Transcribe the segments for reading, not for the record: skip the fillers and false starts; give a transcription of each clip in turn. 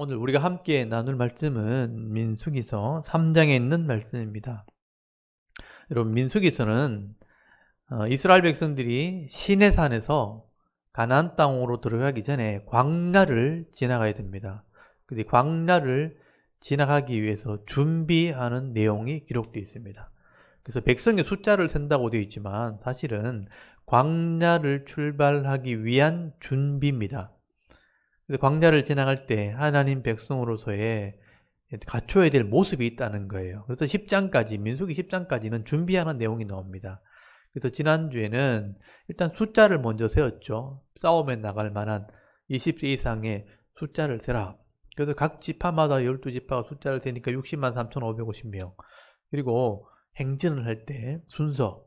오늘 우리가 함께 나눌 말씀은 민수기서 3장에 있는 말씀입니다. 여러분, 민수기서는 이스라엘 백성들이 시내산에서 가나안 땅으로 들어가기 전에 광야를 지나가야 됩니다. 근데 광야를 지나가기 위해서 준비하는 내용이 기록되어 있습니다. 그래서 백성의 숫자를 센다고 되어 있지만 사실은 광야를 출발하기 위한 준비입니다. 그래서 광야를 지나갈 때 하나님 백성으로서의 갖춰야 될 모습이 있다는 거예요. 그래서 10장까지, 민수기 10장까지는 준비하는 내용이 나옵니다. 그래서 지난주에는 일단 숫자를 먼저 세웠죠. 싸움에 나갈 만한 20세 이상의 숫자를 세라. 그래서 각 지파마다 12지파가 숫자를 세니까 60만 3,550명. 그리고 행진을 할 때 순서,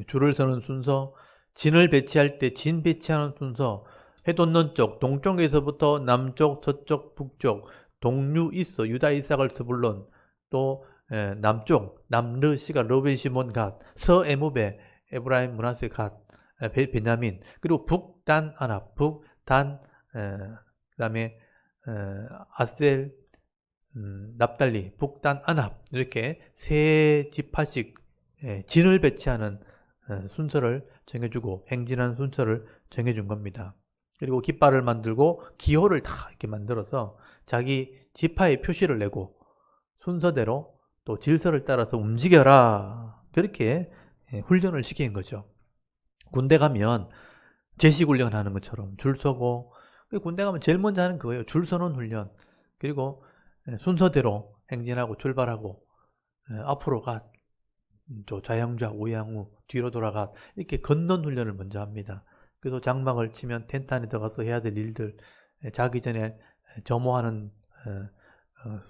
줄을 서는 순서, 진을 배치할 때 진 배치하는 순서, 해돋는 쪽, 동쪽에서부터 남쪽, 서쪽, 북쪽, 동류 있어, 유다, 이삭을 스불론, 또 남쪽, 남르, 시가, 러벤, 시몬, 갓, 서에무베, 에브라임, 므낫세, 갓, 베냐민, 그리고 북단, 아랍, 북단, 그다음에 아셀, 납달리, 북단, 아납, 이렇게 세 지파씩 진을 배치하는 순서를 정해주고 행진하는 순서를 정해준 겁니다. 그리고 깃발을 만들고 기호를 다 이렇게 만들어서 자기 지파의 표시를 내고 순서대로 또 질서를 따라서 움직여라, 그렇게 훈련을 시킨 거죠. 군대 가면 제식 훈련 하는 것처럼 줄 서고, 군대 가면 제일 먼저 하는 거예요. 줄 서는 훈련. 그리고 순서대로 행진하고 출발하고, 앞으로 가, 또 좌양좌, 우양우, 뒤로 돌아가, 이렇게 걷는 훈련을 먼저 합니다. 그래서 장막을 치면 텐트 안에 들어가서 해야 될 일들, 자기 전에 점호하는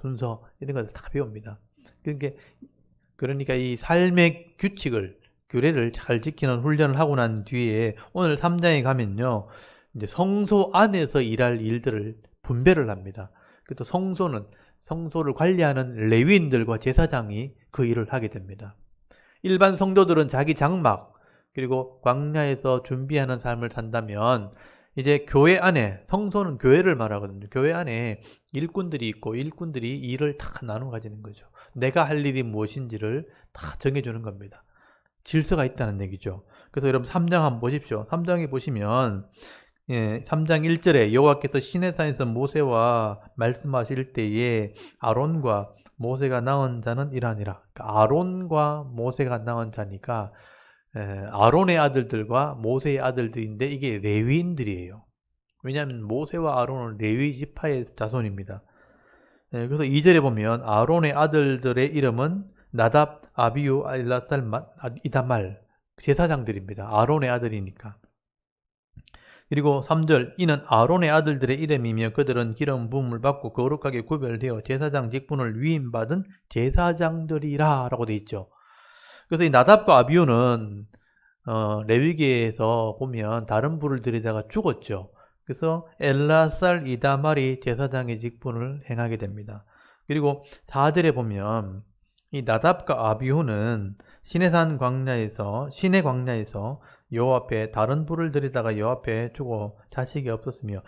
순서, 이런 것을 다 배웁니다. 그러니까 이 삶의 규칙을, 규례를 잘 지키는 훈련을 하고 난 뒤에 오늘 3장에 가면요, 이제 성소 안에서 일할 일들을 분배를 합니다. 그래서 성소를 관리하는 레위인들과 제사장이 그 일을 하게 됩니다. 일반 성도들은 자기 장막, 그리고 광야에서 준비하는 삶을 산다면, 이제 교회 안에, 성소는 교회를 말하거든요. 교회 안에 일꾼들이 있고 일꾼들이 일을 다 나눠 가지는 거죠. 내가 할 일이 무엇인지를 다 정해주는 겁니다. 질서가 있다는 얘기죠. 그래서 여러분 3장 한번 보십시오. 3장에 보시면 3장 1절에 여호와께서 시내산에서 모세와 말씀하실 때에 아론과 모세가 낳은 자는 이러하니라. 그러니까 아론과 모세가 낳은 자니까 아론의 아들들과 모세의 아들들인데 이게 레위인들이에요. 왜냐하면 모세와 아론은 레위 지파의 자손입니다. 그래서 2절에 보면 아론의 아들들의 이름은 나답, 아비유, 엘라살, 이다말, 제사장들입니다. 아론의 아들이니까. 그리고 3절, 이는 아론의 아들들의 이름이며 그들은 기름 부음을 받고 거룩하게 구별되어 제사장 직분을 위임받은 제사장들이라 라고 되어 있죠. 그래서 이 나답과 아비유는 레위기에서 보면 다른 불을 들이다가 죽었죠. 그래서 엘라살, 이다말이 제사장의 직분을 행하게 됩니다. 그리고 4절에 보면 이 나답과 아비후는 시내 광야에서 여호와 앞에 다른 불을 들이다가 여호와 앞에 죽어 자식이 없었으며,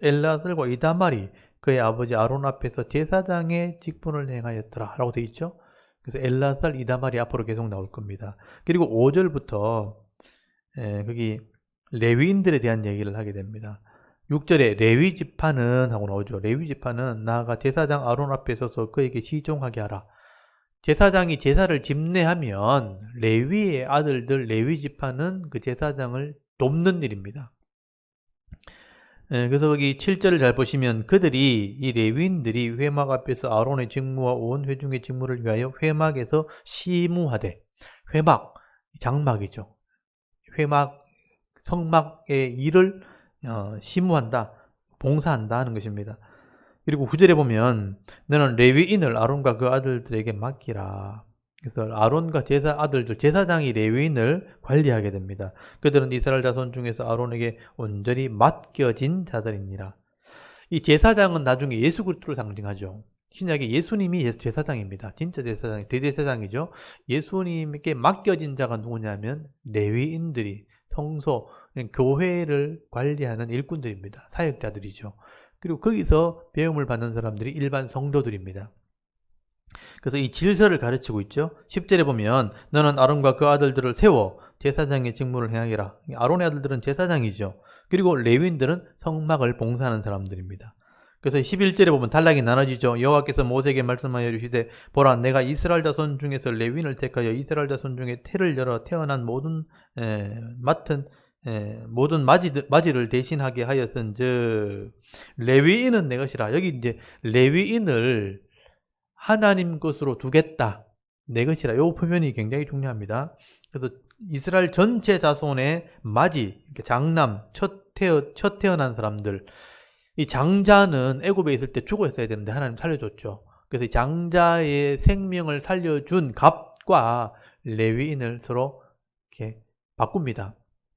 엘라살과 이다말이 그의 아버지 아론 앞에서 제사장의 직분을 행하였더라 라고 되어 있죠. 그래서 엘라살, 이다말이 앞으로 계속 나올 겁니다. 그리고 5절부터 거기 레위인들에 대한 얘기를 하게 됩니다. 6절에 레위 지파는 하고 나오죠. 레위 지파는 나아가 제사장 아론 앞에 서서 그에게 시종하게 하라. 제사장이 제사를 집례하면 레위의 아들들 레위 지파는 그 제사장을 돕는 일입니다. 그래서 거기 7절을 잘 보시면 이 레위인들이 회막 앞에서 아론의 직무와 온 회중의 직무를 위하여 회막에서 시무하되, 회막, 장막이죠. 회막, 성막의 일을 시무한다, 봉사한다 하는 것입니다. 그리고 9절에 보면 너는 레위인을 아론과 그 아들들에게 맡기라. 그래서 아론과 제사장이 레위인을 관리하게 됩니다. 그들은 이스라엘 자손 중에서 아론에게 온전히 맡겨진 자들이니라. 이 제사장은 나중에 예수 그리스도를 상징하죠. 신약에 예수님이 제사장입니다. 진짜 제사장이 대제사장이죠. 예수님께 맡겨진 자가 누구냐면 레위인들이, 성소, 교회를 관리하는 일꾼들입니다. 사역자들이죠. 그리고 거기서 배움을 받는 사람들이 일반 성도들입니다. 그래서 이 질서를 가르치고 있죠. 10절에 보면 너는 아론과 그 아들들을 세워 제사장의 직무를 행하게라. 아론의 아들들은 제사장이죠. 그리고 레위인들은 성막을 봉사하는 사람들입니다. 그래서 11절에 보면 단락이 나눠지죠. 여호와께서 모세에게 말씀하여 이르시되 보라 내가 이스라엘 자손 중에서 레위인을 택하여 이스라엘 자손 중에 태를 열어 태어난 모든 모든 맞이를 대신하게 하였은즉 레위인은 내 것이라. 여기 이제 레위인을 하나님 것으로 두겠다. 내 것이라. 이 표현이 굉장히 중요합니다. 그래서 이스라엘 전체 자손의 맞이, 장남, 첫 태어난 사람들, 이 장자는 애굽에 있을 때 죽었어야 되는데 하나님 살려줬죠. 그래서 이 장자의 생명을 살려준 값과 레위인을 서로 이렇게 바꿉니다.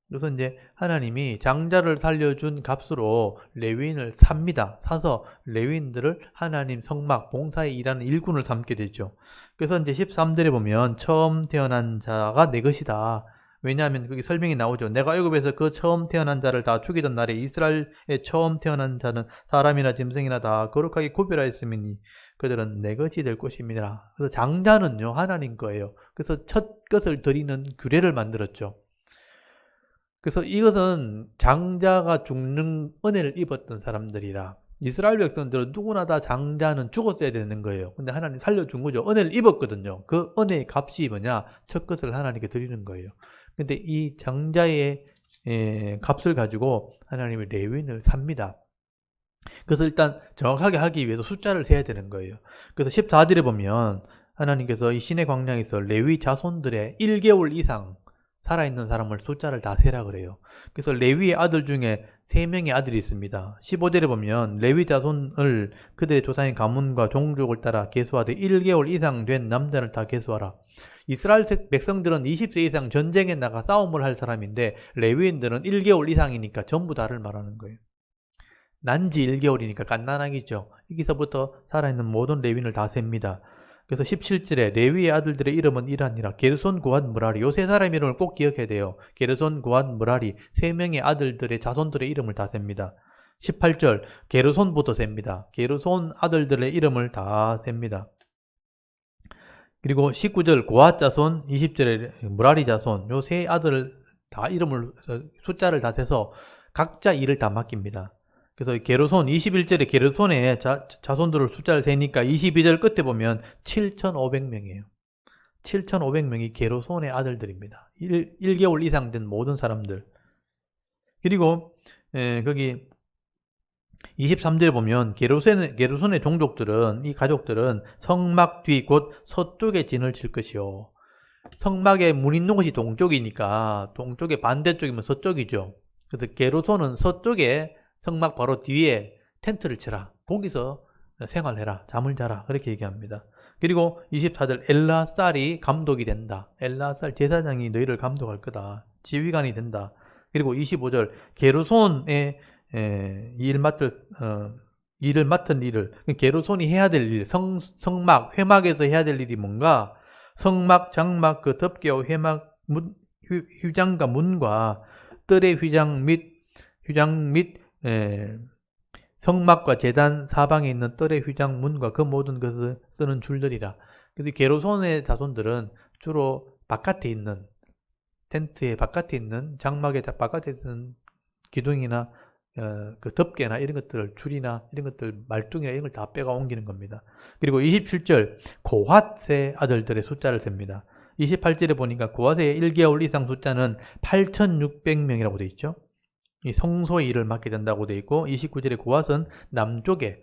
그래서 이제 하나님이 장자를 살려준 값으로 레위인을 삽니다. 사서 레위인들을 하나님 성막 봉사에 일하는 일꾼을 삼게 되죠. 그래서 이제 13절에 보면 처음 태어난 자가 내 것이다. 왜냐하면 거기 설명이 나오죠. 내가 애굽에서 그 처음 태어난 자를 다 죽이던 날에 이스라엘의 처음 태어난 자는 사람이나 짐승이나 다 거룩하게 구별하였으니 그들은 내 것이 될 것입니다. 그래서 장자는요 하나님 거예요. 그래서 첫 것을 드리는 규례를 만들었죠. 그래서 이것은 장자가 죽는 은혜를 입었던 사람들이라 이스라엘 백성들은 누구나 다 장자는 죽었어야 되는 거예요. 근데 하나님 살려준 거죠. 은혜를 입었거든요. 그 은혜의 값이 뭐냐? 첫 것을 하나님께 드리는 거예요. 근데 이 장자의 값을 가지고 하나님이 레위인을 삽니다. 그래서 일단 정확하게 하기 위해서 숫자를 세야 되는 거예요. 그래서 14절에 보면 하나님께서 이 신의 광야에서 레위 자손들의 1개월 이상 살아있는 사람을 숫자를 다 세라 그래요. 그래서 레위의 아들 중에 3명의 아들이 있습니다. 15절에 보면 레위 자손을 그들의 조상의 가문과 종족을 따라 계수하되 1개월 이상 된 남자를 다 계수하라. 이스라엘 백성들은 20세 이상 전쟁에 나가 싸움을 할 사람인데 레위인들은 1개월 이상이니까 전부 다를 말하는 거예요. 난지 1개월이니까 갓난아기죠. 여기서부터 살아있는 모든 레위인을 다 셉니다. 그래서 17절에 레위의 아들들의 이름은 이러하니라. 게르손, 고핫, 므라리. 요 세 사람 이름을 꼭 기억해야 돼요. 게르손, 고핫, 므라리. 3명의 아들들의 자손들의 이름을 다 셉니다. 18절 게르손부터 셉니다. 게르손 아들들의 이름을 다 셉니다. 그리고 19절 고핫 자손, 20절에 므라리 자손. 요 세 아들 다 이름을 숫자를 다 세서 각자 일을 다 맡깁니다. 그래서 게르손 21절에 게르손의 자손들을 숫자를 세니까 22절 끝에 보면 7,500명이에요. 7,500명이 게르손의 아들들입니다. 1개월 이상 된 모든 사람들. 그리고 거기 23절에 보면 게르손의 종족들은 이 가족들은 성막 뒤 곧 서쪽에 진을 칠 것이요. 성막에 문 있는 곳이 동쪽이니까 동쪽의 반대쪽이면 서쪽이죠. 그래서 게르손은 서쪽에 성막 바로 뒤에 텐트를 치라. 거기서 생활해라. 잠을 자라. 그렇게 얘기합니다. 그리고 24절 엘라살이 감독이 된다. 엘라살 제사장이 너희를 감독할 거다. 지휘관이 된다. 그리고 25절 게르손의 일을 맡은 일을 게르손이 해야 될 일, 성막, 회막에서 해야 될 일이 뭔가? 성막, 장막, 그 덮개와 회막, 휘장과 문과 뜰의 휘장 및 성막과 제단 사방에 있는 뜰의 휘장 문과 그 모든 것을 쓰는 줄들이라. 그래서 게르손의 자손들은 주로 바깥에 있는 텐트의 바깥에 있는 장막의 바깥에 있는 기둥이나 그 덮개나 이런 것들을 줄이나 이런 것들 말뚝이나 이런 걸 다 빼가 옮기는 겁니다. 그리고 27절 고핫의 아들들의 숫자를 셉니다. 28절에 보니까 고핫의 1개월 이상 숫자는 8,600명이라고 되어 있죠. 이 성소의 일을 맡게 된다고 되어 있고 29절에 고핫은 남쪽에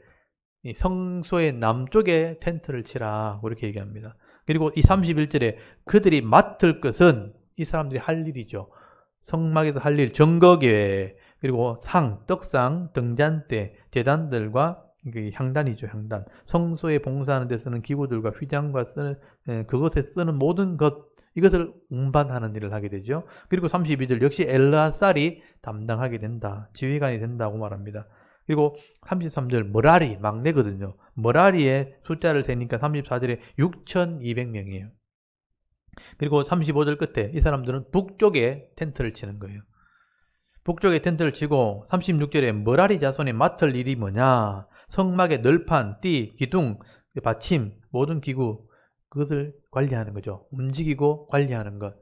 이 성소의 남쪽에 텐트를 치라 그렇게 얘기합니다. 그리고 이 31절에 그들이 맡을 것은 이 사람들이 할 일이죠. 성막에서 할 일, 정거계 그리고 상, 떡상, 등잔대, 제단들과 향단이죠, 향단. 성소에 봉사하는 데 쓰는 기구들과 휘장과 그것에 쓰는 모든 것, 이것을 운반하는 일을 하게 되죠. 그리고 32절 역시 엘라살이 담당하게 된다. 지휘관이 된다고 말합니다. 그리고 33절 머라리, 막내거든요. 머라리의 숫자를 세니까 34절에 6,200명이에요. 그리고 35절 끝에 이 사람들은 북쪽에 텐트를 치는 거예요. 북쪽에 텐트를 치고 36절에 머라리 자손이 맡을 일이 뭐냐? 성막의 널판, 띠, 기둥, 받침, 모든 기구 그것을 관리하는 거죠. 움직이고 관리하는 것.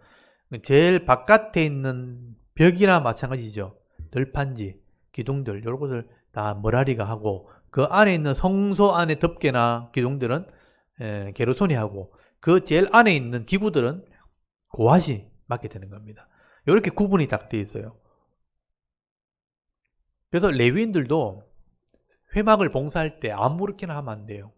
제일 바깥에 있는 벽이나 마찬가지죠. 널판지, 기둥들 이런 것을 다 머라리가 하고 그 안에 있는 성소 안에 덮개나 기둥들은 게르손이 하고 그 제일 안에 있는 기구들은 고핫이 맡게 되는 겁니다. 이렇게 구분이 딱 되어 있어요. 그래서 레위인들도 회막을 봉사할 때 아무렇게나 하면 안 돼요.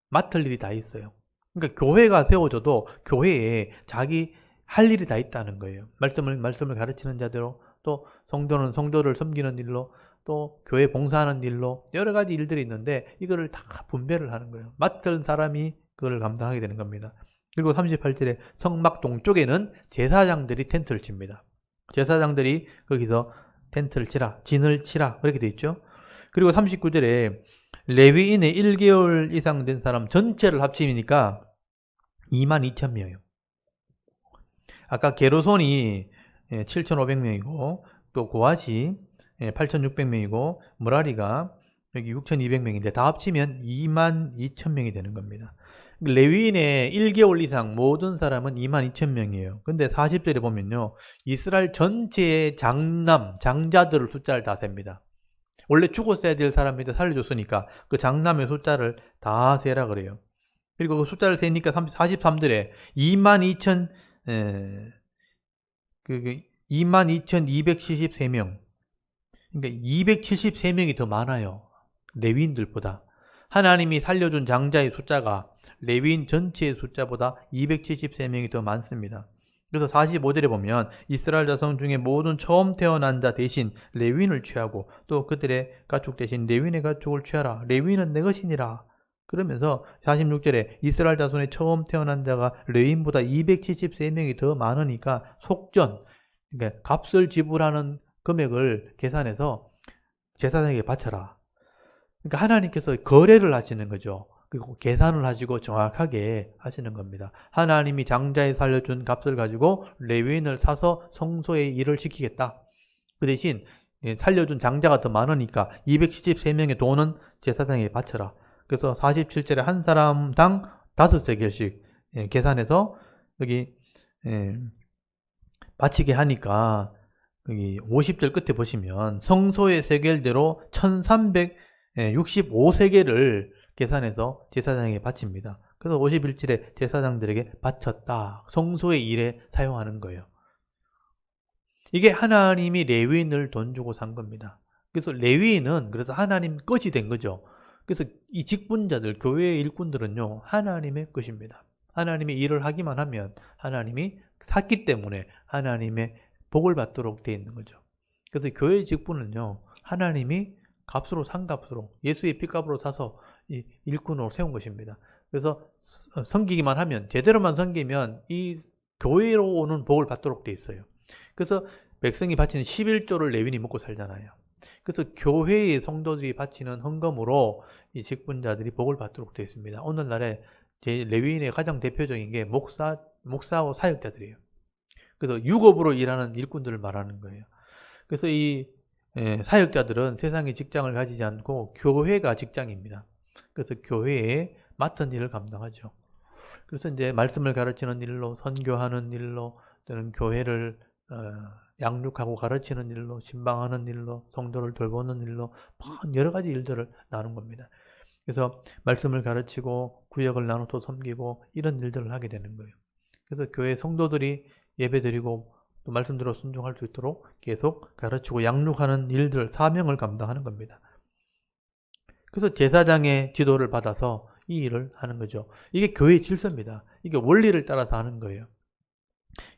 맡을 일이 다 있어요. 그러니까 교회가 세워져도 교회에 자기 할 일이 다 있다는 거예요. 말씀을 가르치는 자대로 또 성도는 성도를 섬기는 일로 또 교회 봉사하는 일로 여러 가지 일들이 있는데 이거를 다 분배를 하는 거예요. 맡은 사람이 그걸 감당하게 되는 겁니다. 그리고 38절에 성막 동쪽에는 제사장들이 텐트를 칩니다. 제사장들이 거기서 텐트를 치라, 진을 치라 그렇게 돼 있죠. 그리고 39절에 레위인의 1개월 이상 된 사람 전체를 합치니까 22,000명이에요. 아까 게르손이 7,500명이고 또 고핫이 8,600명이고 머라리가 여기 6,200명인데 다 합치면 22,000명이 되는 겁니다. 레위인의 1개월 이상 모든 사람은 22,000명이에요. 근데 40절에 보면요. 이스라엘 전체의 장자들을 숫자를 다 셉니다. 원래 죽었어야 될 사람인데 살려줬으니까 그 장남의 숫자를 다 세라 그래요. 그리고 그 숫자를 세니까 43절에 22,273명. 그러니까 273명이 더 많아요. 레위인들보다. 하나님이 살려준 장자의 숫자가 레위인 전체의 숫자보다 273명이 더 많습니다. 그래서 45절에 보면 이스라엘 자손 중에 모든 처음 태어난 자 대신 레위인을 취하고 또 그들의 가축 대신 레위인의 가축을 취하라. 레위인은 내 것이니라. 그러면서 46절에 이스라엘 자손의 처음 태어난 자가 레위인보다 273명이 더 많으니까 속전, 그러니까 값을 지불하는 금액을 계산해서 제사장에게 바쳐라. 그러니까 하나님께서 거래를 하시는 거죠. 그리고 계산을 하시고 정확하게 하시는 겁니다. 하나님이 장자에 살려준 값을 가지고 레위인을 사서 성소의 일을 시키겠다. 그 대신 살려준 장자가 더 많으니까 273명의 돈은 제사장에게 바쳐라. 그래서 47절에 한 사람당 5세겔씩 계산해서 여기 바치게 하니까 여기 50절 끝에 보시면 성소의 세겔대로 1365세겔을 계산해서 제사장에게 바칩니다. 그래서 51절에 제사장들에게 바쳤다. 성소의 일에 사용하는 거예요. 이게 하나님이 레위인을 돈 주고 산 겁니다. 그래서 레위인은 그래서 하나님 것이 된 거죠. 그래서 이 직분자들, 교회의 일꾼들은요, 하나님의 것입니다. 하나님이 일을 하기만 하면 하나님이 샀기 때문에 하나님의 복을 받도록 되어 있는 거죠. 그래서 교회의 직분은요, 하나님이 값으로 산 값으로 예수의 피값으로 사서 이 일꾼으로 세운 것입니다. 그래서 섬기기만 하면 제대로만 섬기면 이 교회로 오는 복을 받도록 되어 있어요. 그래서 백성이 바치는 11조를 레위인이 먹고 살잖아요. 그래서 교회의 성도들이 바치는 헌금으로 이 직분자들이 복을 받도록 되어 있습니다. 오늘날에 제 레위인의 가장 대표적인 게 목사하고 사역자들이에요. 그래서 유급으로 일하는 일꾼들을 말하는 거예요. 그래서 이 사역자들은 세상에 직장을 가지지 않고 교회가 직장입니다. 그래서 교회에 맡은 일을 감당하죠. 그래서 이제 말씀을 가르치는 일로, 선교하는 일로, 또는 교회를 양육하고 가르치는 일로, 신방하는 일로, 성도를 돌보는 일로 여러 가지 일들을 나눈 겁니다. 그래서 말씀을 가르치고 구역을 나눠서 섬기고 이런 일들을 하게 되는 거예요. 그래서 교회 성도들이 예배드리고 또 말씀대로 순종할 수 있도록 계속 가르치고 양육하는 일들, 사명을 감당하는 겁니다. 그래서 제사장의 지도를 받아서 이 일을 하는 거죠. 이게 교회의 질서입니다. 이게 원리를 따라서 하는 거예요.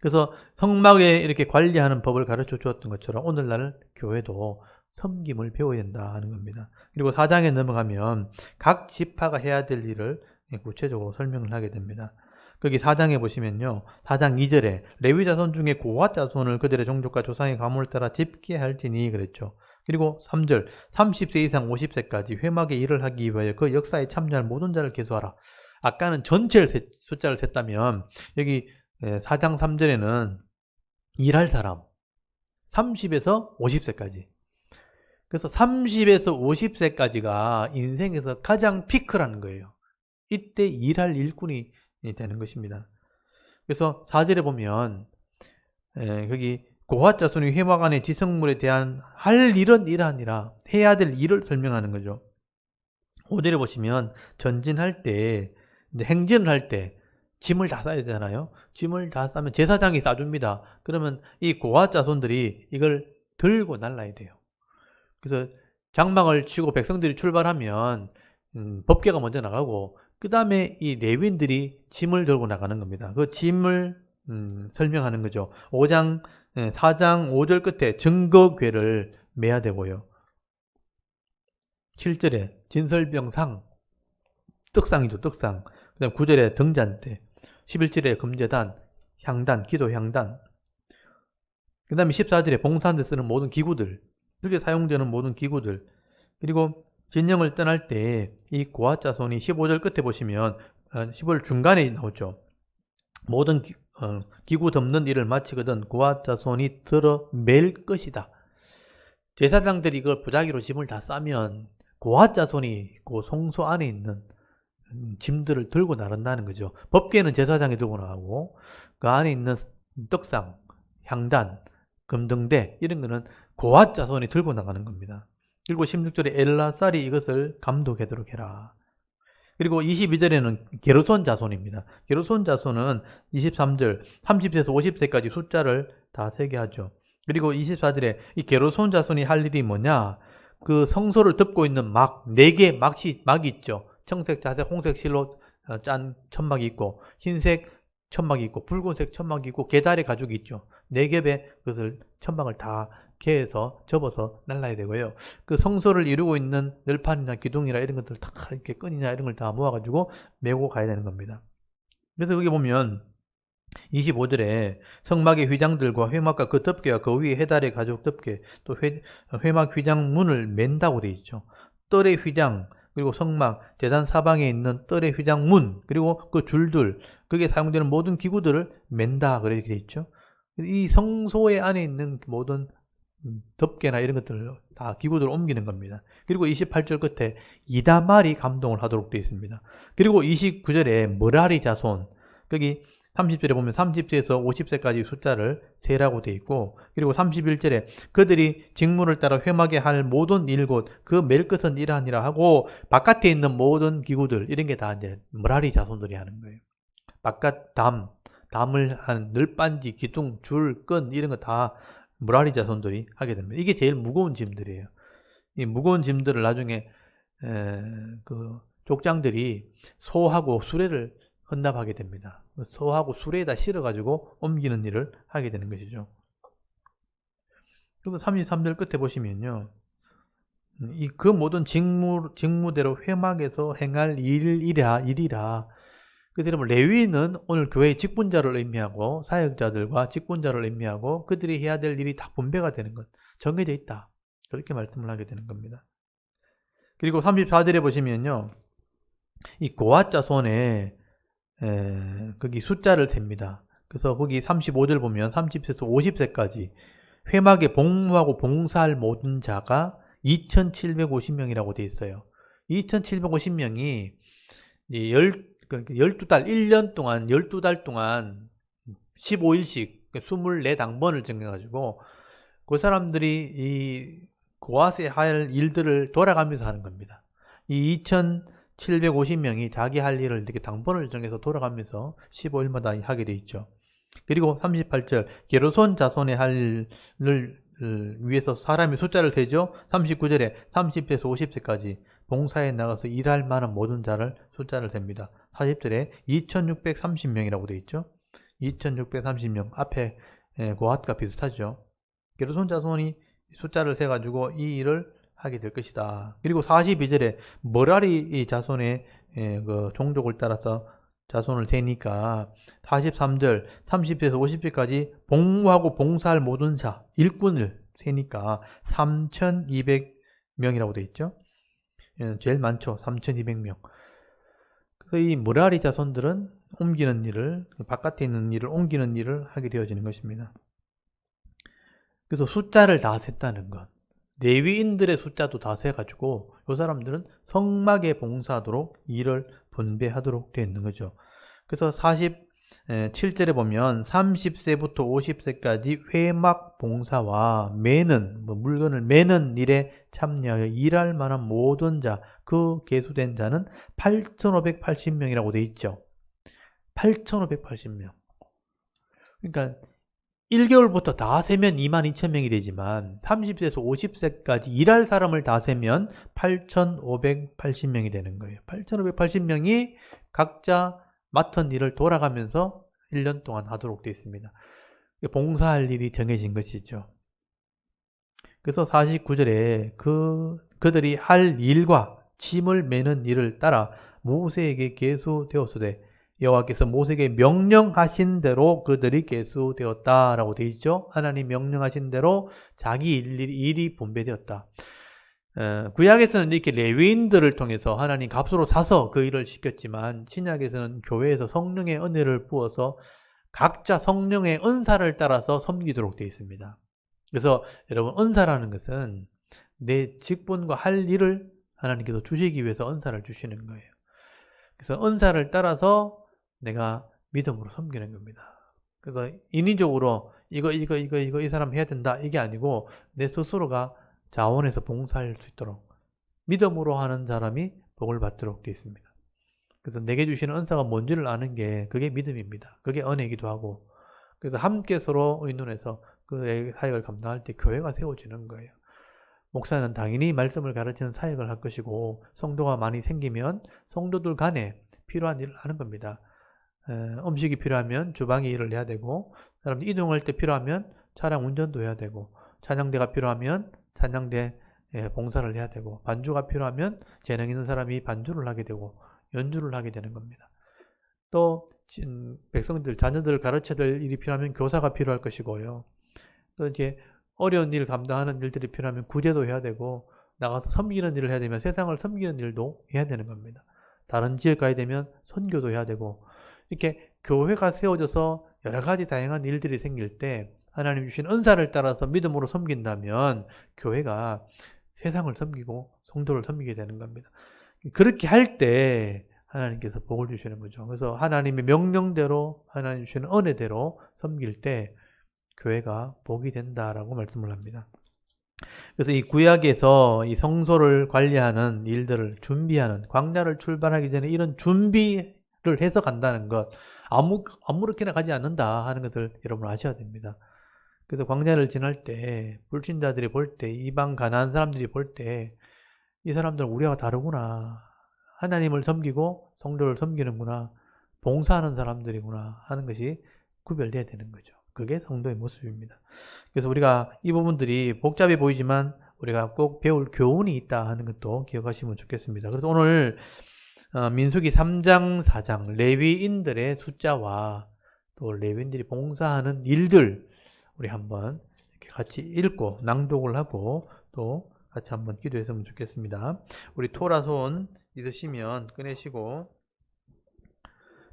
그래서 성막에 이렇게 관리하는 법을 가르쳐 주었던 것처럼 오늘날 교회도 섬김을 배워야 된다 하는 겁니다. 그리고 4장에 넘어가면 각 지파가 해야 될 일을 구체적으로 설명을 하게 됩니다. 거기 4장에 보시면요. 4장 2절에 레위 자손 중에 고핫 자손을 그들의 종족과 조상의 가문을 따라 집계할지니 그랬죠. 그리고 3절 30세 이상 50세까지 회막의 일을 하기 위하여 그 역사에 참여할 모든 자를 계수하라. 아까는 전체를 숫자를 셌다면 여기 4장 3절에는 일할 사람 30에서 50세까지. 그래서 30에서 50세까지가 인생에서 가장 피크라는 거예요. 이때 일할 일꾼이 되는 것입니다. 그래서 4절에 보면 거기 고핫자손이 회막안의 지성물에 대한 할 일은 이러하니라, 해야 될 일을 설명하는 거죠. 5절에 보시면 전진할 때, 행진을 할 때 짐을 다 싸야 되잖아요. 짐을 다 싸면 제사장이 싸줍니다. 그러면 이 고핫자손들이 이걸 들고 날라야 돼요. 그래서 장막을 치고 백성들이 출발하면 법궤가 먼저 나가고, 그 다음에 이 레위인들이 짐을 들고 나가는 겁니다. 그 짐을 설명하는 거죠. 4장 5절 끝에 증거궤를 매야 되고요. 7절에 진설병상, 떡상이죠, 떡상. 그 다음 9절에 등잔대, 11절에 금제단, 향단, 기도 향단. 그 다음에 14절에 봉사하는 데 쓰는 모든 기구들, 이렇게 사용되는 모든 기구들. 그리고 진영을 떠날 때 이 고핫자손이 15절 끝에 보시면 15절 중간에 나오죠. 모든 기구 덮는 일을 마치거든 고핫자손이 들어 맬 것이다. 제사장들이 이걸 보자기로 짐을 다 싸면 고핫자손이 그 성소 안에 있는 짐들을 들고 나른다는 거죠. 법궤는 제사장이 들고 나가고, 그 안에 있는 떡상, 향단, 금등대 이런 거는 고핫자손이 들고 나가는 겁니다. 그리고 16절에 엘라살이 이것을 감독하도록 해라. 그리고 22절에는 게르손 자손입니다. 게르손 자손은 23절 30세에서 50세까지 숫자를 다 세게 하죠. 그리고 24절에 이 게르손 자손이 할 일이 뭐냐, 그 성소를 덮고 있는 막 4개 막이 있죠. 청색, 자색, 홍색 실로 짠 천막이 있고, 흰색 천막이 있고, 붉은색 천막이 있고, 계달의 가죽이 있죠. 4겹의 그것을 천막을 다 개에서 접어서 날라야 되고요. 그 성소를 이루고 있는 널판이나 기둥이나 이런 것들 다 이렇게 끈이나 이런 걸 다 모아가지고 메고 가야 되는 겁니다. 그래서 여기 보면 25절에 성막의 휘장들과 회막과 그 덮개와 그 위에 해달의 가죽 덮개, 또 회막 휘장 문을 맨다고 되어 있죠. 뜰의 휘장, 그리고 성막, 제단 사방에 있는 뜰의 휘장 문, 그리고 그 줄들, 거기에 사용되는 모든 기구들을 맨다 그렇게 되어 있죠. 이 성소의 안에 있는 모든 덮개나 이런 것들을 다 기구들을 옮기는 겁니다. 그리고 28절 끝에 이다말이 감동을 하도록 되어 있습니다. 그리고 29절에 머라리 자손, 거기 30절에 보면 30세에서 50세까지 숫자를 세라고 되어 있고, 그리고 31절에 그들이 직무를 따라 회막에 할 모든 일곧 그 맬 것은 이러하니라 하고, 바깥에 있는 모든 기구들 이런 게 다 이제 머라리 자손들이 하는 거예요. 바깥 담을 한 널빤지, 기둥, 줄, 끈 이런 거 다 머라리 자손들이 하게 됩니다. 이게 제일 무거운 짐들이에요. 이 무거운 짐들을 나중에 그 족장들이 소하고 수레를 헌납하게 됩니다. 소하고 수레에다 실어가지고 옮기는 일을 하게 되는 것이죠. 그리고 33절 끝에 보시면요, 그 모든 직무대로 회막에서 행할 일이라. 그래서 여러분, 레위인은 오늘 교회의 직분자를 의미하고, 사역자들과 직분자를 의미하고, 그들이 해야 될 일이 다 분배가 되는 것, 정해져 있다, 그렇게 말씀을 하게 되는 겁니다. 그리고 34절에 보시면요, 이 고핫자손에 거기 숫자를 셉니다. 그래서 거기 35절 보면 30세에서 50세까지 회막에 복무하고 봉사할 모든 자가 2750명이라고 되어 있어요. 2750명이 12달, 1년 동안, 12달 동안 15일씩 24당번을 정해가지고 그 사람들이 이 고아세 할 일들을 돌아가면서 하는 겁니다. 이 2750명이 자기 할 일을 이렇게 당번을 정해서 돌아가면서 15일마다 하게 돼 있죠. 그리고 38절, 게르손 자손의 할 일을 위해서 사람이 숫자를 세죠. 39절에 30세에서 50세까지 봉사에 나가서 일할 만한 모든 자를 숫자를 셉니다. 40절에 2630명이라고 되어 있죠. 2630명, 앞에 고핫과 비슷하죠. 게르손 자손이 숫자를 세가지고 이 일을 하게 될 것이다. 그리고 42절에 머라리 자손의 그 종족을 따라서 자손을 세니까 43절 30세에서 50세까지 복무하고 봉사할 모든 자, 일꾼을 세니까 3200명이라고 되어 있죠. 제일 많죠. 3200명. 그래서 이 머라리 자손들은 옮기는 일을, 바깥에 있는 일을 옮기는 일을 하게 되어지는 것입니다. 그래서 숫자를 다 셌다는 것. 레위인들의 숫자도 다 세가지고 이 사람들은 성막에 봉사하도록 일을 분배하도록 되어 있는 거죠. 그래서 47절에 보면 30세부터 50세까지 회막 봉사와 매는, 물건을 매는 일에 참여하여 일할 만한 모든 자, 그 계수된 자는 8,580명이라고 되어 있죠. 8,580명. 그러니까 1개월부터 다 세면 22,000명이 되지만 30세에서 50세까지 일할 사람을 다 세면 8,580명이 되는 거예요. 8,580명이 각자 맡은 일을 돌아가면서 1년 동안 하도록 되어 있습니다. 봉사할 일이 정해진 것이죠. 그래서 49절에 그들이 할 일과 짐을 매는 일을 따라 모세에게 계수되었으되 여호와께서 모세에게 명령하신 대로 그들이 계수되었다라고 되어 있죠. 하나님 명령하신 대로 자기 일이 분배되었다. 구약에서는 이렇게 레위인들을 통해서 하나님 값으로 사서 그 일을 시켰지만 신약에서는 교회에서 성령의 은혜를 부어서 각자 성령의 은사를 따라서 섬기도록 되어 있습니다. 그래서 여러분, 은사라는 것은 내 직분과 할 일을 하나님께서 주시기 위해서 은사를 주시는 거예요. 그래서 은사를 따라서 내가 믿음으로 섬기는 겁니다. 그래서 인위적으로 이거 이 사람 해야 된다 이게 아니고 내 스스로가 자원해서 봉사할 수 있도록 믿음으로 하는 사람이 복을 받도록 되어 있습니다. 그래서 내게 주시는 은사가 뭔지를 아는 게 그게 믿음입니다. 그게 은혜이기도 하고, 그래서 함께 서로 의논해서 그 사역을 감당할 때 교회가 세워지는 거예요. 목사는 당연히 말씀을 가르치는 사역을 할 것이고, 성도가 많이 생기면 성도들 간에 필요한 일을 하는 겁니다. 음식이 필요하면 주방의 일을 해야 되고, 사람들 이동할 때 필요하면 차량 운전도 해야 되고, 찬양대가 필요하면 찬양대 봉사를 해야 되고, 반주가 필요하면 재능 있는 사람이 반주를 하게 되고 연주를 하게 되는 겁니다. 또 백성들, 자녀들을 가르쳐야 될 일이 필요하면 교사가 필요할 것이고요. 또 이제 어려운 일 감당하는 일들이 필요하면 구제도 해야 되고, 나가서 섬기는 일을 해야 되면 세상을 섬기는 일도 해야 되는 겁니다. 다른 지역 가야 되면 선교도 해야 되고, 이렇게 교회가 세워져서 여러 가지 다양한 일들이 생길 때 하나님 주신 은사를 따라서 믿음으로 섬긴다면 교회가 세상을 섬기고 성도를 섬기게 되는 겁니다. 그렇게 할 때 하나님께서 복을 주시는 거죠. 그래서 하나님의 명령대로, 하나님 주시는 은혜대로 섬길 때 교회가 복이 된다라고 말씀을 합니다. 그래서 이 구약에서 이 성소를 관리하는 일들을 준비하는, 광야를 출발하기 전에 이런 준비를 해서 간다는 것, 아무렇게나 가지 않는다 하는 것을 여러분 아셔야 됩니다. 그래서 광야를 지날 때 불신자들이 볼 때, 이방 가나안 사람들이 볼 때 이 사람들은 우리와 다르구나, 하나님을 섬기고 성도를 섬기는구나, 봉사하는 사람들이구나 하는 것이 구별돼야 되는 거죠. 그게 성도의 모습입니다. 그래서 우리가 이 부분들이 복잡해 보이지만 우리가 꼭 배울 교훈이 있다 하는 것도 기억하시면 좋겠습니다. 그래서 오늘 민수기 3장 4장 레위인들의 숫자와 또 레위인들이 봉사하는 일들 우리 한번 이렇게 같이 읽고 낭독을 하고 또 같이 한번 기도했으면 좋겠습니다. 우리 토라 손 있으시면 꺼내시고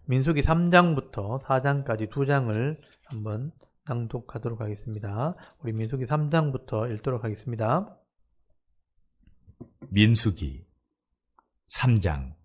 민수기 3장부터 4장까지 2장을 한번 낭독하도록 하겠습니다. 우리 민수기 3장부터 읽도록 하겠습니다. 민수기 3장.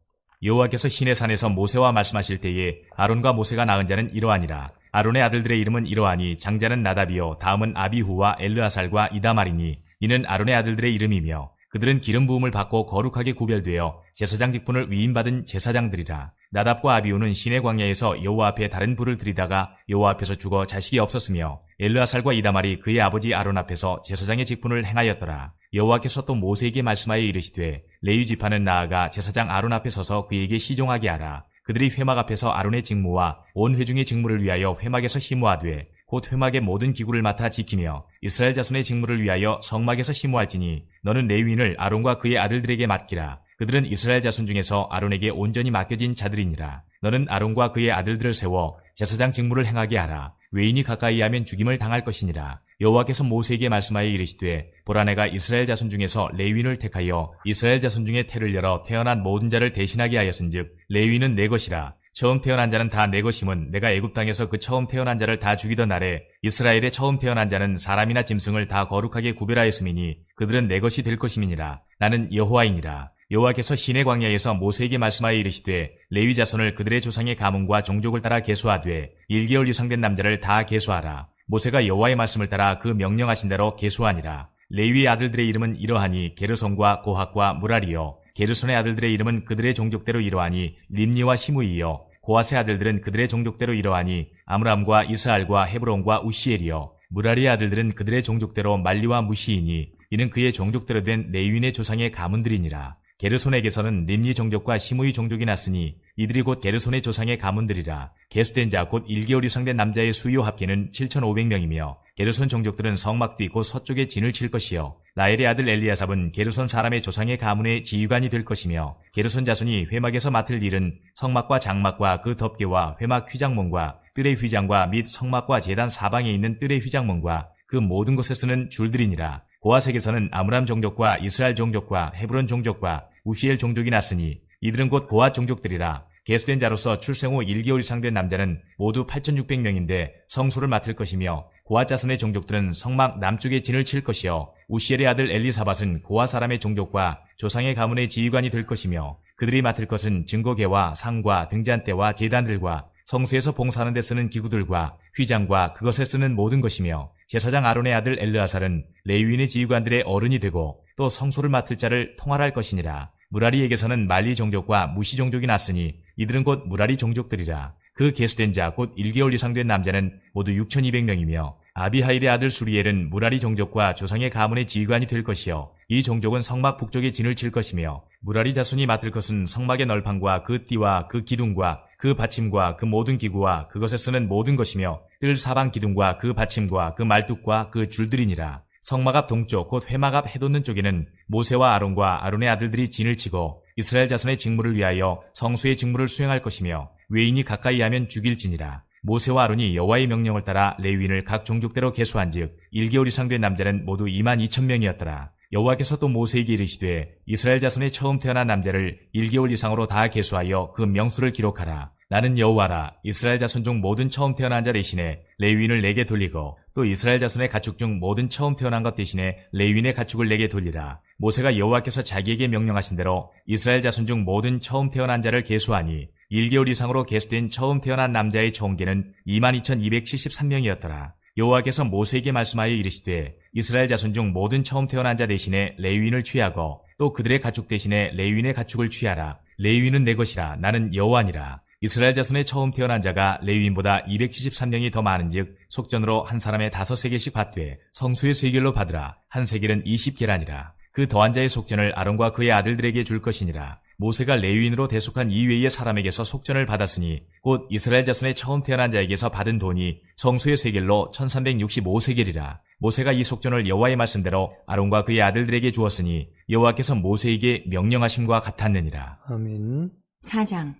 여호와께서 시내산에서 모세와 말씀하실 때에 아론과 모세가 낳은 자는 이러하니라. 아론의 아들들의 이름은 이러하니 장자는 나답이요 다음은 아비후와 엘르아살과 이다말이니 이는 아론의 아들들의 이름이며 그들은 기름 부음을 받고 거룩하게 구별되어 제사장 직분을 위임받은 제사장들이라. 나답과 아비후는 시내 광야에서 여호와 앞에 다른 불을 들이다가 여호와 앞에서 죽어 자식이 없었으며 엘르아살과 이다말이 그의 아버지 아론 앞에서 제사장의 직분을 행하였더라. 여호와께서 또 모세에게 말씀하여 이르시되 레위 지파는 나아가 제사장 아론 앞에 서서 그에게 시종하게 하라. 그들이 회막 앞에서 아론의 직무와 온 회중의 직무를 위하여 회막에서 시무하되 곧 회막의 모든 기구를 맡아 지키며 이스라엘 자손의 직무를 위하여 성막에서 시무할지니 너는 레위인을 아론과 그의 아들들에게 맡기라. 그들은 이스라엘 자손 중에서 아론에게 온전히 맡겨진 자들이니라. 너는 아론과 그의 아들들을 세워 제사장 직무를 행하게 하라. 외인이 가까이 하면 죽임을 당할 것이니라. 여호와께서 모세에게 말씀하여 이르시되 보라 내가 이스라엘 자손 중에서 레위인을 택하여 이스라엘 자손 중에 태를 열어 태어난 모든 자를 대신하게 하였은즉 레위인은 내 것이라. 처음 태어난 자는 다 내 것임은 내가 애굽 땅에서 그 처음 태어난 자를 다 죽이던 날에 이스라엘의 처음 태어난 자는 사람이나 짐승을 다 거룩하게 구별하였음이니 그들은 내 것이 될 것임이니라. 나는 여호와이니라. 여호와께서 시내 광야에서 모세에게 말씀하여 이르시되 레위 자손을 그들의 조상의 가문과 종족을 따라 계수하되 1개월 이상 된 남자를 다 계수하라. 모세가 여호와의 말씀을 따라 그 명령하신 대로 계수하니라. 레위의 아들들의 이름은 이러하니 게르손과 고핫과 무라리요. 게르손의 아들들의 이름은 그들의 종족대로 이러하니 림니와 시므이요. 고핫의 아들들은 그들의 종족대로 이러하니 아므람과 이스알과 헤브론과 우시엘이요. 무라리의 아들들은 그들의 종족대로 말리와 무시이니 이는 그의 종족대로 된 레위인의 조상의 가문들이니라. 게르손에게서는 림니 종족과 시므이 종족이 났으니 이들이 곧 게르손의 조상의 가문들이라. 계수된 자 곧 1개월 이상 된 남자의 수요 합계는 7,500명이며 게르손 종족들은 성막 뒤 곧 서쪽에 진을 칠 것이요. 라엘의 아들 엘리아삽은 게르손 사람의 조상의 가문의 지휘관이 될 것이며 게르손 자손이 회막에서 맡을 일은 성막과 장막과 그 덮개와 회막 휘장문과 뜰의 휘장과 및 성막과 제단 사방에 있는 뜰의 휘장문과 그 모든 것에 쓰는 줄들이니라. 고핫에게서는 아므람 종족과 이스라엘 종족과 헤브론 종족과 우시엘 종족이 났으니 이들은 곧 고핫 종족들이라. 계수된 자로서 출생 후 1개월 이상 된 남자는 모두 8,600명인데 성소를 맡을 것이며 고핫 자손의 종족들은 성막 남쪽에 진을 칠 것이요. 우시엘의 아들 엘리사밧은 고핫 사람의 종족과 조상의 가문의 지휘관이 될 것이며 그들이 맡을 것은 증거계와 상과 등잔대와 제단들과 성소에서 봉사하는 데 쓰는 기구들과 휘장과 그것에 쓰는 모든 것이며 제사장 아론의 아들 엘르아살은 레위인의 지휘관들의 어른이 되고 또 성소를 맡을 자를 통할할 것이니라. 무라리에게서는 말리 종족과 무시 종족이 났으니 이들은 곧 무라리 종족들이라. 그 계수된 자 곧 1개월 이상 된 남자는 모두 6,200명이며 아비하일의 아들 수리엘은 무라리 종족과 조상의 가문의 지휘관이 될 것이요. 이 종족은 성막 북쪽에 진을 칠 것이며 무라리 자손이 맡을 것은 성막의 널판과 그 띠와 그 기둥과 그 받침과 그 모든 기구와 그것에 쓰는 모든 것이며 뜰 사방 기둥과 그 받침과 그 말뚝과 그 줄들이니라. 성막 앞 동쪽 곧 회막 앞 해돋는 쪽에는 모세와 아론과 아론의 아들들이 진을 치고 이스라엘 자손의 직무를 위하여 성수의 직무를 수행할 것이며 외인이 가까이 하면 죽일지니라. 모세와 아론이 여호와의 명령을 따라 레위인을 각 종족대로 계수한즉 1개월 이상 된 남자는 모두 22,000명이었더라. 여호와께서 또 모세에게 이르시되 이스라엘 자손의 처음 태어난 남자를 1개월 이상으로 다 계수하여 그 명수를 기록하라. 나는 여호와라. 이스라엘 자손 중 모든 처음 태어난 자 대신에 레위인을 내게 돌리고 또 이스라엘 자손의 가축 중 모든 처음 태어난 것 대신에 레위인의 가축을 내게 돌리라. 모세가 여호와께서 자기에게 명령하신 대로 이스라엘 자손 중 모든 처음 태어난 자를 계수하니 1개월 이상으로 계수된 처음 태어난 남자의 총계는 22,273명이었더라. 여호와께서 모세에게 말씀하여 이르시되 이스라엘 자손 중 모든 처음 태어난 자 대신에 레위인을 취하고 또 그들의 가축 대신에 레위인의 가축을 취하라. 레위인은 내 것이라. 나는 여호와니라. 이스라엘 자손의 처음 태어난 자가 레위인보다 273명이 더 많은즉 속전으로 한 사람의 5세겔씩 받되 성수의 세겔로 받으라. 한 세겔은 20계란이라. 그 더한 자의 속전을 아론과 그의 아들들에게 줄 것이니라. 모세가 레위인으로 대속한 이외의 사람에게서 속전을 받았으니 곧 이스라엘 자손의 처음 태어난 자에게서 받은 돈이 성수의 세겔로 1365세겔이라. 모세가 이 속전을 여호와의 말씀대로 아론과 그의 아들들에게 주었으니 여호와께서 모세에게 명령하심과 같았느니라. 아멘. 4장.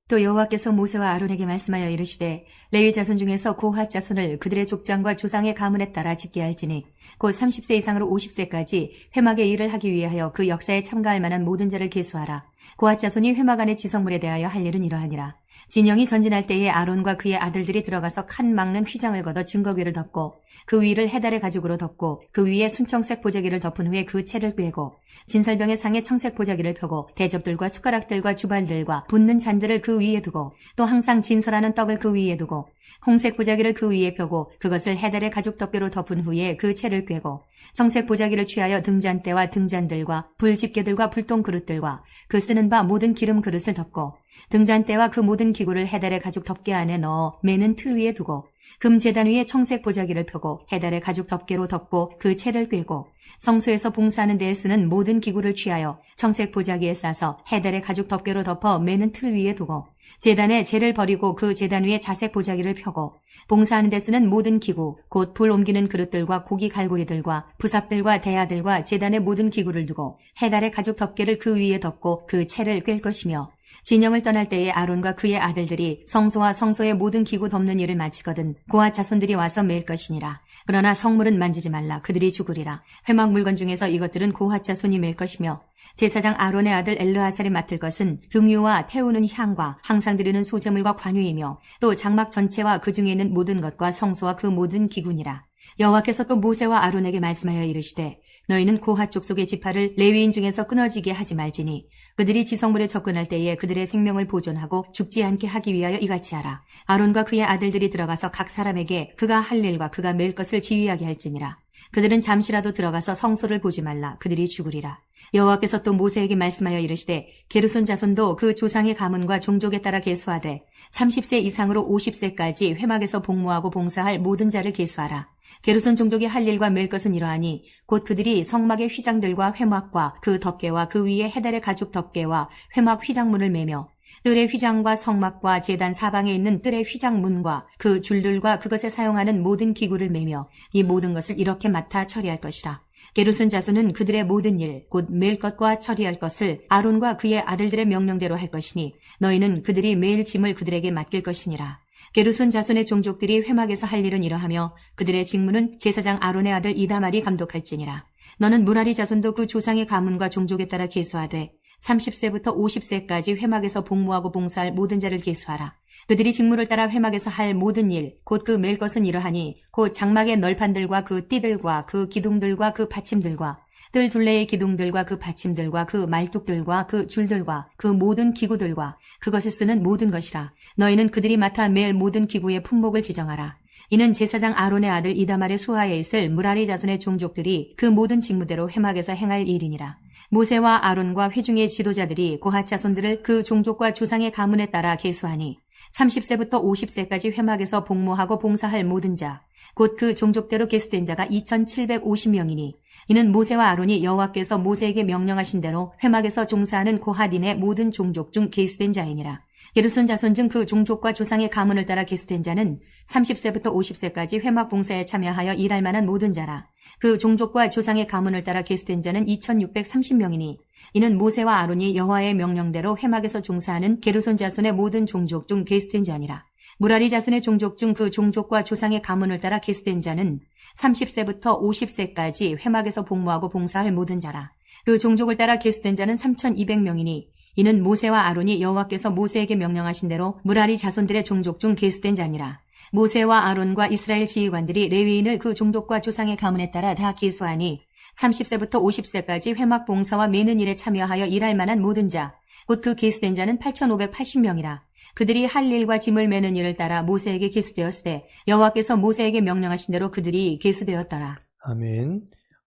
또 여호와께서 모세와 아론에게 말씀하여 이르시되 레위 자손 중에서 고핫 자손을 그들의 족장과 조상의 가문에 따라 집게 할지니 곧 30세 이상으로 50세까지 회막의 일을 하기 위하여 그 역사에 참가할 만한 모든 자를 계수하라. 고핫 자손이 회막 안의 지성물에 대하여 할 일은 이러하니라. 진영이 전진할 때에 아론과 그의 아들들이 들어가서 칸 막는 휘장을 걷어 증거궤를 덮고 그 위를 해달의 가죽으로 덮고 그 위에 순청색 보자기를 덮은 후에 그 채를 꿰고 진설병의 상에 청색 보자기를 펴고 대접들과 숟가락들과 주발들과 붓는 잔들을 그 위에 두고 또 항상 진설하는 떡을 그 위에 두고 홍색 보자기를 그 위에 펴고 그것을 해달의 가죽 덮개로 덮은 후에 그 채를 꿰고 청색 보자기를 취하여 등잔대와 등잔들과 불집게들과 불똥 그릇들과 그 쓰는 바 모든 기름 그릇을 덮고 등잔대와 그 모든 기구를 해달의 가죽 덮개 안에 넣어 매는 틀 위에 두고 금 제단 위에 청색 보자기를 펴고 해달의 가죽 덮개로 덮고 그 채를 꿰고 성소에서 봉사하는 데에 쓰는 모든 기구를 취하여 청색 보자기에 싸서 해달의 가죽 덮개로 덮어 매는 틀 위에 두고 제단에 재를 버리고 그 제단 위에 자색 보자기를 펴고 봉사하는 데 쓰는 모든 기구 곧 불 옮기는 그릇들과 고기 갈고리들과 부삽들과 대야들과 제단의 모든 기구를 두고 해달의 가죽 덮개를 그 위에 덮고 그 채를 꿰 것이며 진영을 떠날 때에 아론과 그의 아들들이 성소와 성소의 모든 기구 덮는 일을 마치거든 고핫 자손들이 와서 맬 것이니라. 그러나 성물은 만지지 말라. 그들이 죽으리라. 회막 물건 중에서 이것들은 고핫 자손이 맬 것이며 제사장 아론의 아들 엘르아살이 맡을 것은 등유와 태우는 향과 항상 드리는 소제물과 관유이며 또 장막 전체와 그 중에 있는 모든 것과 성소와 그 모든 기구니라. 여호와께서 또 모세와 아론에게 말씀하여 이르시되 너희는 고핫 족속의 지파를 레위인 중에서 끊어지게 하지 말지니 그들이 지성물에 접근할 때에 그들의 생명을 보존하고 죽지 않게 하기 위하여 이같이 하라. 아론과 그의 아들들이 들어가서 각 사람에게 그가 할 일과 그가 맬 것을 지휘하게 할지니라. 그들은 잠시라도 들어가서 성소를 보지 말라. 그들이 죽으리라. 여호와께서 또 모세에게 말씀하여 이르시되 게르손 자손도 그 조상의 가문과 종족에 따라 계수하되 30세 이상으로 50세까지 회막에서 복무하고 봉사할 모든 자를 계수하라. 게르손 종족이 할 일과 맬 것은 이러하니 곧 그들이 성막의 휘장들과 회막과 그 덮개와 그 위에 헤달의 가죽 덮개와 회막 휘장문을 매며 뜰의 휘장과 성막과 제단 사방에 있는 뜰의 휘장문과 그 줄들과 그것에 사용하는 모든 기구를 매며 이 모든 것을 이렇게 맡아 처리할 것이라. 게르손 자손은 그들의 모든 일, 곧 맬 것과 처리할 것을 아론과 그의 아들들의 명령대로 할 것이니 너희는 그들이 매일 짐을 그들에게 맡길 것이니라. 게르손 자손의 종족들이 회막에서 할 일은 이러하며 그들의 직무는 제사장 아론의 아들 이다말이 감독할지니라. 너는 무라리 자손도 그 조상의 가문과 종족에 따라 계수하되 30세부터 50세까지 회막에서 복무하고 봉사할 모든 자를 계수하라. 그들이 직무를 따라 회막에서 할 모든 일, 곧 그 맬 것은 이러하니 곧 장막의 널판들과 그 띠들과 그 기둥들과 그 받침들과 뜰 둘레의 기둥들과 그 받침들과 그 말뚝들과 그 줄들과 그 모든 기구들과 그것에 쓰는 모든 것이라. 너희는 그들이 맡아 맬 모든 기구의 품목을 지정하라. 이는 제사장 아론의 아들 이다말의 수하에 있을 무라리 자손의 종족들이 그 모든 직무대로 회막에서 행할 일이니라. 모세와 아론과 회중의 지도자들이 고핫 자손들을 그 종족과 조상의 가문에 따라 계수하니 30세부터 50세까지 회막에서 복무하고 봉사할 모든 자, 곧 그 종족대로 계수된 자가 2750명이니 이는 모세와 아론이 여호와께서 모세에게 명령하신 대로 회막에서 종사하는 고핫인의 모든 종족 중 계수된 자이니라. 게르손 자손 중 그 종족과 조상의 가문을 따라 계수된 자는 30세부터 50세까지 회막 봉사에 참여하여 일할 만한 모든 자라. 그 종족과 조상의 가문을 따라 계수된 자는 2630명이니 이는 모세와 아론이 여호와의 명령대로 회막에서 종사하는 게르손 자손의 모든 종족 중 계수된 자니라. 무라리 자손의 종족 중 그 종족과 조상의 가문을 따라 계수된 자는 30세부터 50세까지 회막에서 복무하고 봉사할 모든 자라. 그 종족을 따라 계수된 자는 3200명이니 이는 모세와 아론이 여호와께서 모세에게 명령하신 대로 무라리 자손들의 종족 중 계수된 자니라. 모세와 아론과 이스라엘 지휘관들이 레위인을 그 종족과 조상의 가문에 따라 다 계수하니 30세부터 50세까지 회막 봉사와 매는 일에 참여하여 일할 만한 모든 자, 곧 그 계수된 자는 8580명이라. 그들이 할 일과 짐을 매는 일을 따라 모세에게 계수되었으되 여호와께서 모세에게 명령하신 대로 그들이 계수되었더라. 아멘.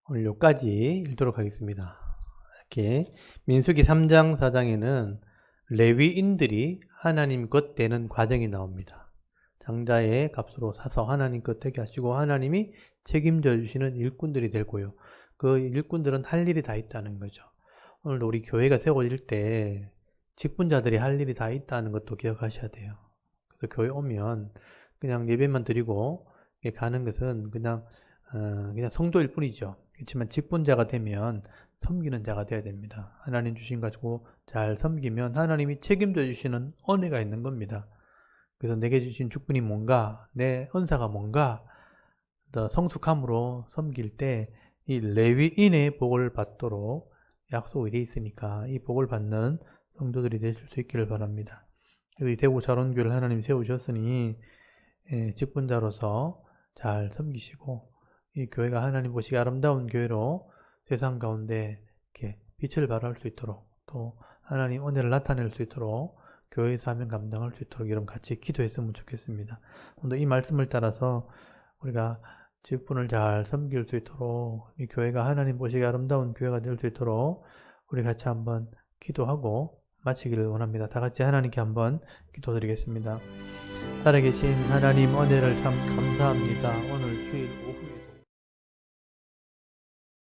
오늘 여기까지 읽도록 하겠습니다. 이렇게 민수기 3장 4장에는 레위인들이 하나님 것 되는 과정이 나옵니다. 장자의 값으로 사서 하나님 것 되게 하시고 하나님이 책임져 주시는 일꾼들이 되고요. 그 일꾼들은 할 일이 다 있다는 거죠. 오늘도 우리 교회가 세워질 때 직분자들이 할 일이 다 있다는 것도 기억하셔야 돼요. 그래서 교회 오면 그냥 예배만 드리고 가는 것은 그냥 성도일 뿐이죠. 그렇지만 직분자가 되면 섬기는 자가 되어야 됩니다. 하나님 주신 가지고 잘 섬기면 하나님이 책임져 주시는 은혜가 있는 겁니다. 그래서 내게 주신 직분이 뭔가, 내 은사가 뭔가, 더 성숙함으로 섬길 때 이 레위인의 복을 받도록 약속이 되어 있으니까 이 복을 받는 성도들이 되실 수 있기를 바랍니다. 여기 대구 자론교를 하나님 세우셨으니 직분자로서 잘 섬기시고 이 교회가 하나님 보시기 아름다운 교회로 세상 가운데 이렇게 빛을 발할 수 있도록 또 하나님 은혜를 나타낼 수 있도록 교회의 사명 감당할 수 있도록 여러분 같이 기도했으면 좋겠습니다. 오늘 이 말씀을 따라서 우리가 직분을 잘 섬길 수 있도록 이 교회가 하나님 보시기 아름다운 교회가 될 수 있도록 우리 같이 한번 기도하고 마치기를 원합니다. 다 같이 하나님께 한번 기도드리겠습니다. 살아계신 하나님 은혜를 참 감사합니다. 오늘 주일